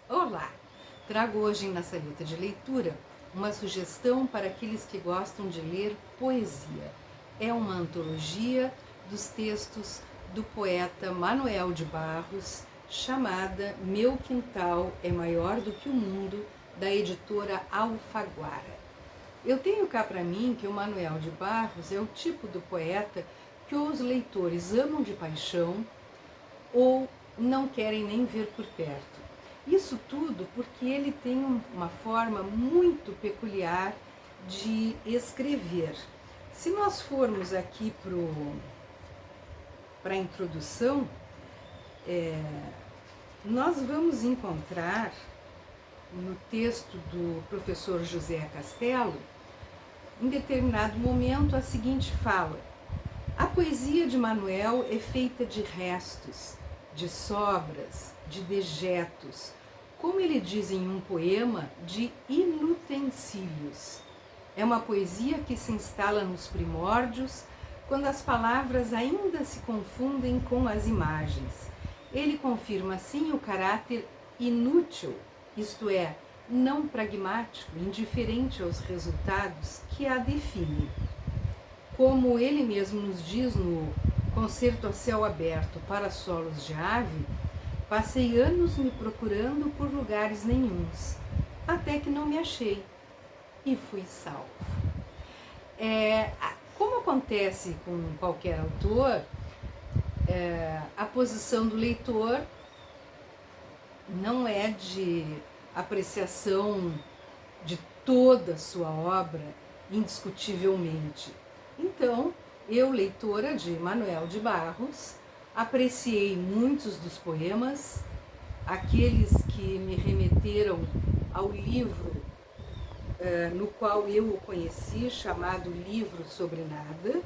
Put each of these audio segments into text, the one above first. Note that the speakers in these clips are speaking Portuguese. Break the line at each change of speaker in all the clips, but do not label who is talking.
Olá! Trago hoje na Salita de Leitura uma sugestão para aqueles que gostam de ler poesia. É uma antologia dos textos do poeta Manuel de Barros, chamada Meu Quintal é Maior do que o Mundo, da editora Alfaguara. Eu tenho cá para mim que o Manuel de Barros é o tipo do poeta que os leitores amam de paixão ou não querem nem ver por perto. Isso tudo porque ele tem uma forma muito peculiar de escrever. Se nós formos aqui para a introdução, nós vamos encontrar no texto do professor José Castelo, em determinado momento, a seguinte fala: a poesia de Manuel é feita de restos, de sobras, de dejetos, como ele diz em um poema, de inutensílios. É uma poesia que se instala nos primórdios, quando as palavras ainda se confundem com as imagens. Ele confirma assim o caráter inútil, isto é, não pragmático, indiferente aos resultados, que a define. Como ele mesmo nos diz no Concerto a Céu Aberto para Solos de Ave, passei anos me procurando por lugares nenhuns, até que não me achei e fui salvo. Como acontece com qualquer autor, a posição do leitor não é de apreciação de toda a sua obra, indiscutivelmente. Então, eu, leitora de Manuel de Barros, apreciei muitos dos poemas, aqueles que me remeteram ao livro no qual eu o conheci, chamado Livro sobre Nada,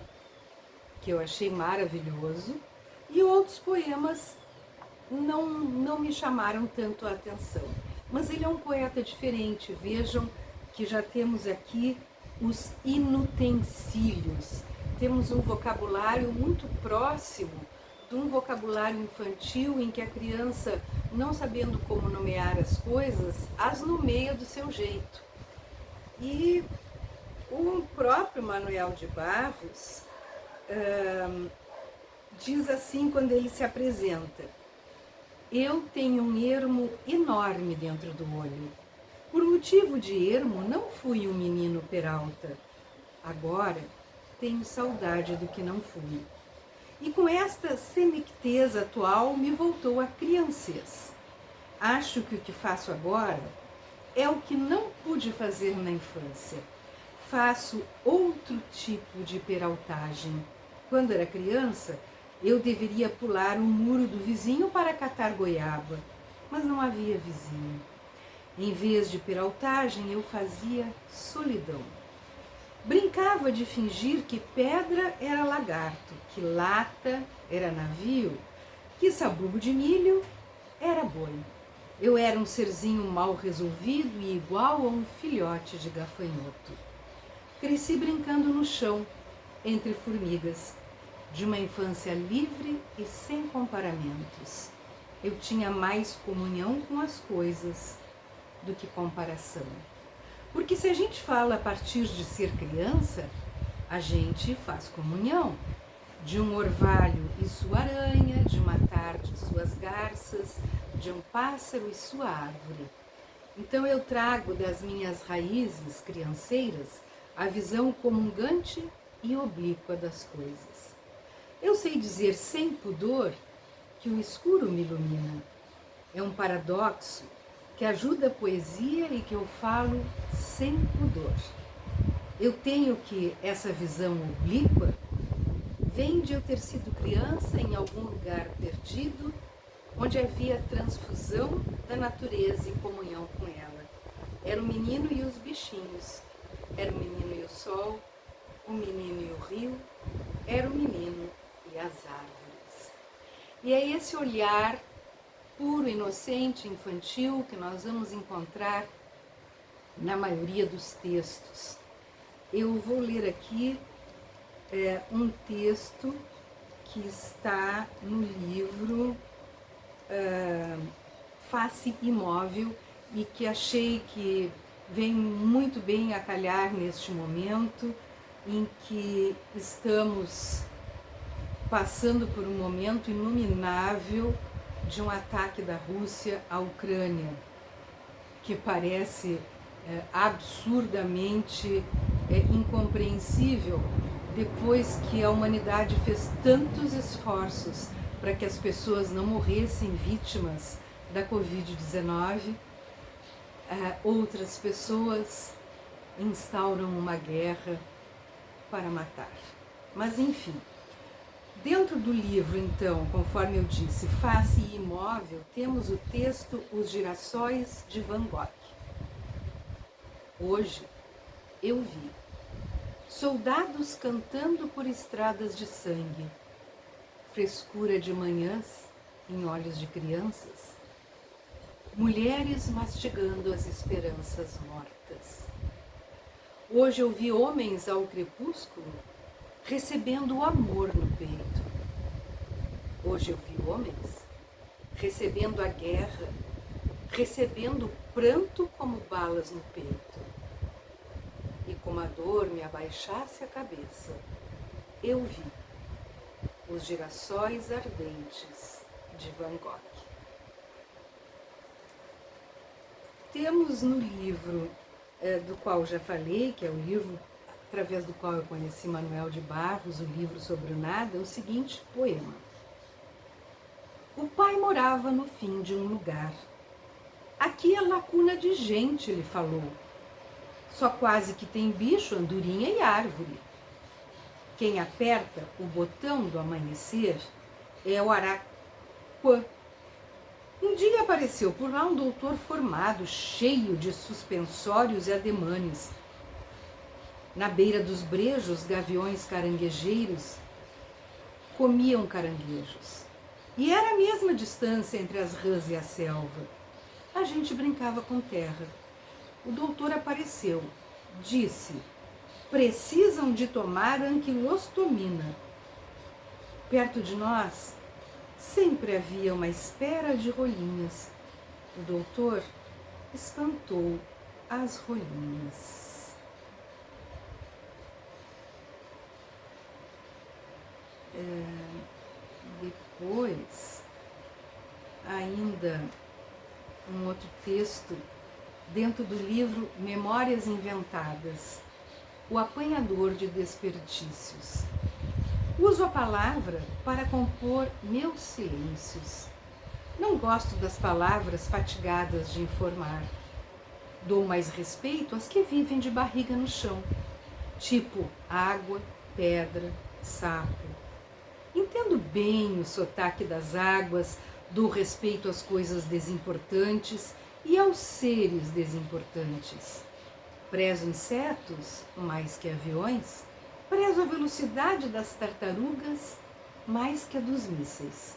que eu achei maravilhoso, e outros poemas não me chamaram tanto a atenção. Mas ele é um poeta diferente. Vejam que já temos aqui os inutensílios. Temos um vocabulário muito próximo de um vocabulário infantil em que a criança, não sabendo como nomear as coisas, as nomeia do seu jeito. E o próprio Manuel de Barros diz assim quando ele se apresenta: eu tenho um ermo enorme dentro do olho. Por motivo de ermo, não fui um menino peralta. Agora tenho saudade do que não fui. E com esta senecteza atual me voltou a criancez. Acho que o que faço agora é o que não pude fazer na infância. Faço outro tipo de peraltagem. Quando era criança, eu deveria pular o muro do vizinho para catar goiaba, mas não havia vizinho. Em vez de peraltagem, eu fazia solidão. Brincava de fingir que pedra era lagarto, que lata era navio, que sabugo de milho era boi. Eu era um serzinho mal resolvido e igual a um filhote de gafanhoto. Cresci brincando no chão, entre formigas, de uma infância livre e sem comparamentos. Eu tinha mais comunhão com as coisas do que comparação. Porque se a gente fala a partir de ser criança, a gente faz comunhão de um orvalho e sua aranha, de uma tarde e suas garças, de um pássaro e sua árvore. Então eu trago das minhas raízes crianceiras a visão comungante e oblíqua das coisas. Eu sei dizer sem pudor que o escuro me ilumina. É um paradoxo que ajuda a poesia e que eu falo sem pudor. Eu tenho que essa visão oblíqua vem de eu ter sido criança em algum lugar perdido, onde havia transfusão da natureza e comunhão com ela. Era o menino e os bichinhos, era o menino e o sol, o menino e o rio, era o menino e as árvores. E é esse olhar puro, inocente, infantil, que nós vamos encontrar na maioria dos textos. Eu vou ler aqui um texto que está no livro Face Imóvel e que achei que vem muito bem a calhar neste momento em que estamos passando por um momento inominável de um ataque da Rússia à Ucrânia, que parece absurdamente incompreensível depois que a humanidade fez tantos esforços para que as pessoas não morressem vítimas da Covid-19, outras pessoas instauram uma guerra para matar. Mas enfim, dentro do livro, então, conforme eu disse, Face Imóvel, temos o texto Os Girassóis de Van Gogh. Hoje eu vi soldados cantando por estradas de sangue, frescura de manhãs em olhos de crianças, mulheres mastigando as esperanças mortas. Hoje eu vi homens ao crepúsculo recebendo o amor no peito. Hoje eu vi homens recebendo a guerra, recebendo o pranto como balas no peito. E como a dor me abaixasse a cabeça, eu vi os girassóis ardentes de Van Gogh. Temos no livro do qual já falei, que é o livro através do qual eu conheci Manuel de Barros, o livro sobre o nada, o seguinte poema. O pai morava no fim de um lugar. Aqui é lacuna de gente, ele falou. Só quase que tem bicho, andorinha e árvore. Quem aperta o botão do amanhecer é o araquã. Um dia apareceu por lá um doutor formado, cheio de suspensórios e ademanes. Na beira dos brejos, gaviões caranguejeiros comiam caranguejos. E era a mesma distância entre as rãs e a selva. A gente brincava com terra. O doutor apareceu, disse, precisam de tomar anquilostomina. Perto de nós, sempre havia uma espera de rolinhas. O doutor espantou as rolinhas. Depois, ainda um outro texto dentro do livro Memórias Inventadas, o apanhador de desperdícios. Uso a palavra para compor meus silêncios. Não gosto das palavras fatigadas de informar. Dou mais respeito às que vivem de barriga no chão, tipo água, pedra, sapo. Entendo bem o sotaque das águas, dou respeito às coisas desimportantes e aos seres desimportantes. Prezo insetos mais que aviões, prezo a velocidade das tartarugas mais que a dos mísseis.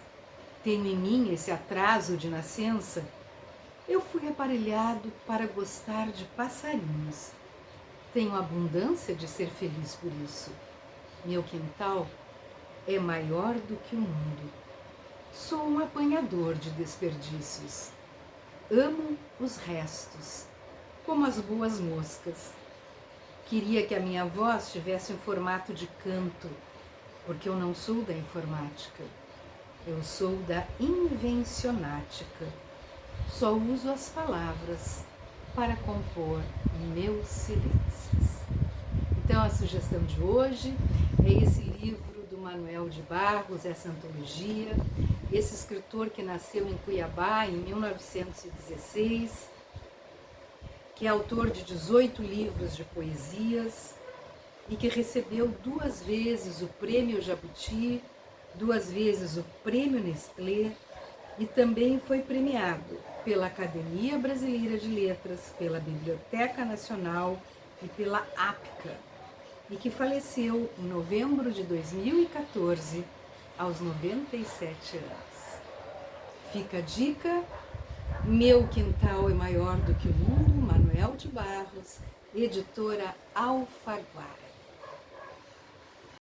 Tenho em mim esse atraso de nascença. Eu fui aparelhado para gostar de passarinhos. Tenho abundância de ser feliz por isso. Meu quintal é maior do que o mundo. Sou um apanhador de desperdícios. Amo os restos, como as boas moscas. Queria que a minha voz tivesse um formato de canto, porque eu não sou da informática. Eu sou da invencionática. Só uso as palavras para compor meus silêncios. Então a sugestão de hoje é esse livro do Manuel de Barros, essa antologia, esse escritor que nasceu em Cuiabá em 1916, que é autor de 18 livros de poesias e que recebeu 2 vezes o Prêmio Jabuti, 2 vezes o Prêmio Nestlé e também foi premiado pela Academia Brasileira de Letras, pela Biblioteca Nacional e pela APCA, e que faleceu em novembro de 2014, aos 97 anos. Fica a dica, Meu Quintal é Maior do que o Mundo, Manuel de Barros, editora Alfaguara.